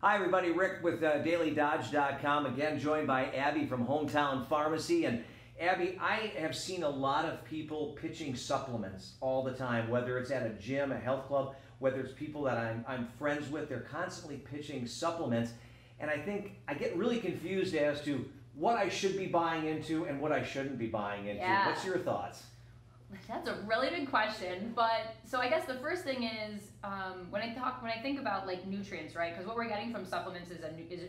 Hi everybody, Rick with DailyDodge.com, again joined by Abby from Hometown Pharmacy. And Abby, I have seen a lot of people pitching supplements all the time, whether it's at a gym, a health club, whether it's people that I'm friends with, they're constantly pitching supplements. And I think I get really confused as to what I should be buying into and what I shouldn't be buying into. Yeah. What's your thoughts? That's a really big question, but so I guess the first thing is when I think about like nutrients, right? Because what we're getting from supplements is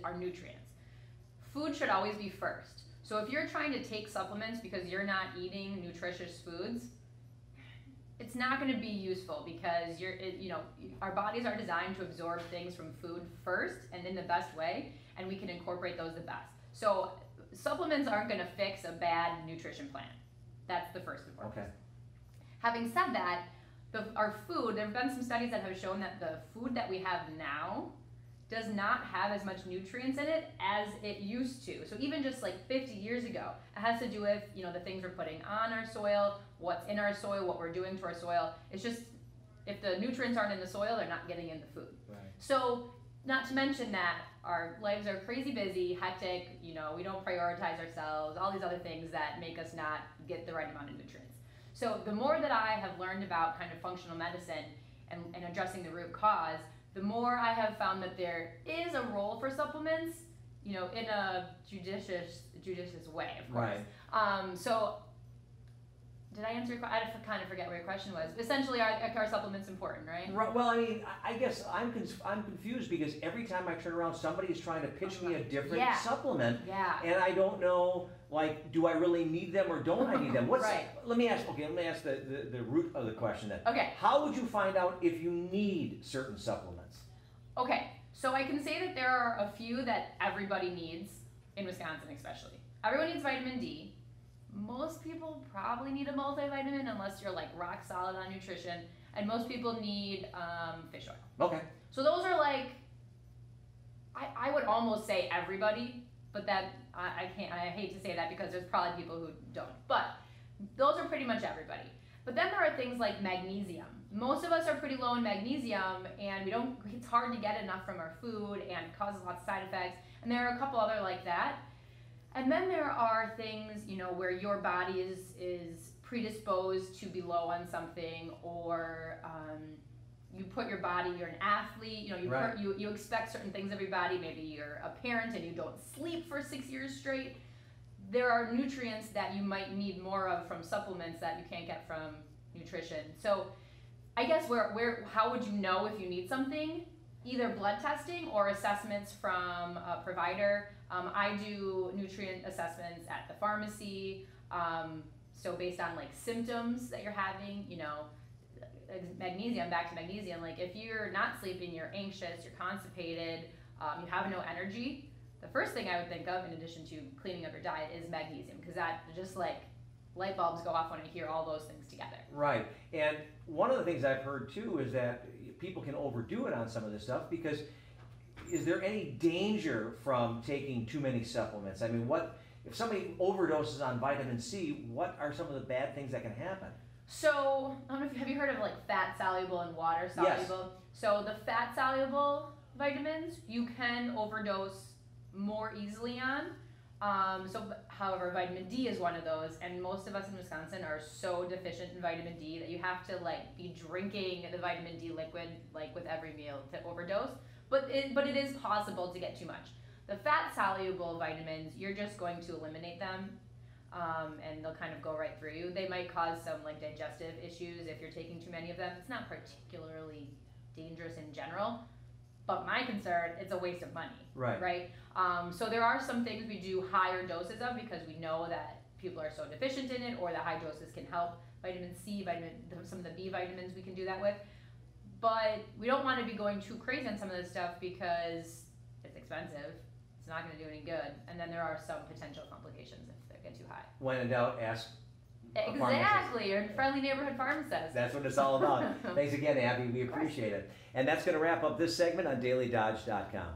our nutrients. Food should always be first. So if you're trying to take supplements because you're not eating nutritious foods, it's not going to be useful because our bodies are designed to absorb things from food first and in the best way, and we can incorporate those the best. So supplements aren't going to fix a bad nutrition plan. That's the first important. Okay. Having said that, our food, there have been some studies that have shown that the food that we have now does not have as much nutrients in it as it used to. So even just like 50 years ago, it has to do with the things we're putting on our soil, what's in our soil, what we're doing to our soil. It's just, if the nutrients aren't in the soil, they're not getting in the food. Right. So not to mention that our lives are crazy busy, hectic, we don't prioritize ourselves, all these other things that make us not get the right amount of nutrients. So the more that I have learned about kind of functional medicine and addressing the root cause, the more I have found that there is a role for supplements, in a judicious way, of course. Right. So did I answer your question? I kind of forget what your question was. Essentially, are supplements important, right? Right. Well, I mean, I guess I'm confused because every time I turn around, somebody is trying to pitch me a different supplement, and I don't know, like, do I really need them or don't I need them? Right. Let me ask the root of the question then. Okay. How would you find out if you need certain supplements? Okay, so I can say that there are a few that everybody needs, in Wisconsin especially. Everyone needs vitamin D. Most people probably need a multivitamin unless you're like rock solid on nutrition, and most people need fish oil. Okay. So those are like, I would almost say everybody, but that I hate to say that because there's probably people who don't. But those are pretty much everybody. But then there are things like magnesium. Most of us are pretty low in magnesium, and it's hard to get enough from our food, and it causes lots of side effects. And there are a couple other like that. And then there are things, where your body is predisposed to be low on something, or you put your body, you're an athlete, you expect certain things of your body. Maybe you're a parent and you don't sleep for 6 years straight. There are nutrients that you might need more of from supplements that you can't get from nutrition. So I guess how would you know if you need something? Either blood testing or assessments from a provider. I do nutrient assessments at the pharmacy. So based on like symptoms that you're having, magnesium, back to magnesium, like if you're not sleeping, you're anxious, you're constipated, you have no energy, the first thing I would think of, in addition to cleaning up your diet, is magnesium, because that just like light bulbs go off when I hear all those things together. Right. And one of the things I've heard too is that people can overdo it on some of this stuff, because is there any danger from taking too many supplements? I mean, if somebody overdoses on vitamin C, what are some of the bad things that can happen? So, I don't know have you heard of like fat soluble and water soluble? Yes. So the fat soluble vitamins you can overdose more easily on. However, vitamin D is one of those, and most of us in Wisconsin are so deficient in vitamin D that you have to like be drinking the vitamin D liquid like with every meal to overdose. But it is possible to get too much. The fat soluble vitamins, you're just going to eliminate them, and they'll kind of go right through you. They might cause some like digestive issues if you're taking too many of them. It's not particularly dangerous in general. But my concern, it's a waste of money, right? So there are some things we do higher doses of because we know that people are so deficient in it, or that high doses can help. Vitamin C, some of the B vitamins we can do that with. But we don't want to be going too crazy on some of this stuff because it's expensive. It's not going to do any good. And then there are some potential complications if they get too high. When in doubt, ask Exactly, your friendly neighborhood pharmacist. That's what it's all about. Thanks again, Abby. We appreciate it. And that's going to wrap up this segment on DailyDodge.com.